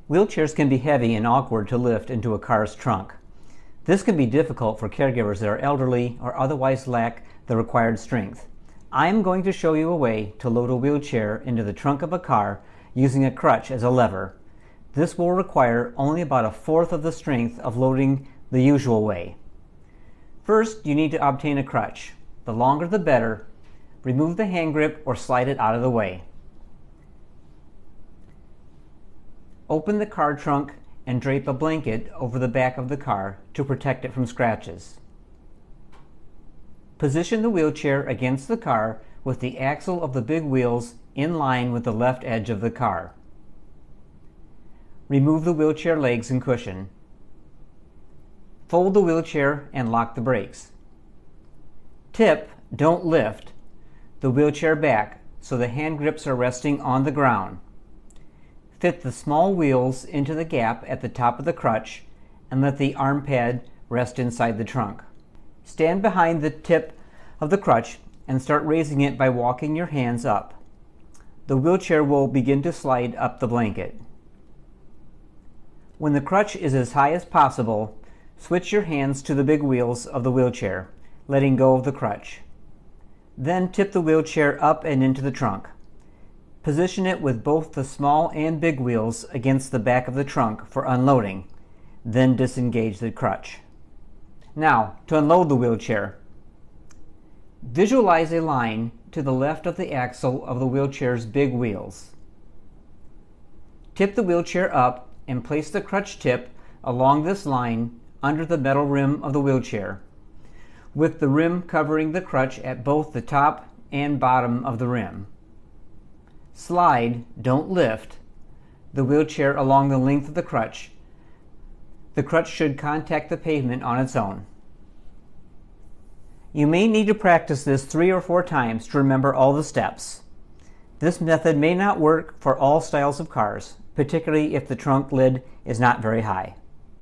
Wheelchairs can be heavy and awkward to lift into a car's trunk. This can be difficult for caregivers that are elderly or otherwise lack the required strength. I am going to show you a way to load a wheelchair into the trunk of a car using a crutch as a lever. This will require only about 1/4 of the strength of loading the usual way. First, you need to obtain a crutch. The longer the better. Remove the hand grip or slide it out of the way. Open the car trunk and drape a blanket over the back of the car to protect it from scratches. Position the wheelchair against the car with the axle of the big wheels in line with the left edge of the car. Remove the wheelchair legs and cushion. Fold the wheelchair and lock the brakes. Tip, don't lift, the wheelchair back so the hand grips are resting on the ground. Fit the small wheels into the gap at the top of the crutch and let the arm pad rest inside the trunk. Stand behind the tip of the crutch and start raising it by walking your hands up. The wheelchair will begin to slide up the blanket. When the crutch is as high as possible, switch your hands to the big wheels of the wheelchair, letting go of the crutch. Then tip the wheelchair up and into the trunk. Position it with both the small and big wheels against the back of the trunk for unloading. Then disengage the crutch. Now, to unload the wheelchair. Visualize a line to the left of the axle of the wheelchair's big wheels. Tip the wheelchair up and place the crutch tip along this line under the metal rim of the wheelchair, with the rim covering the crutch at both the top and bottom of the rim. Slide, don't lift, the wheelchair along the length of the crutch. The crutch should contact the pavement on its own. You may need to practice this 3 or 4 times to remember all the steps. This method may not work for all styles of cars, particularly if the trunk lid is not very high.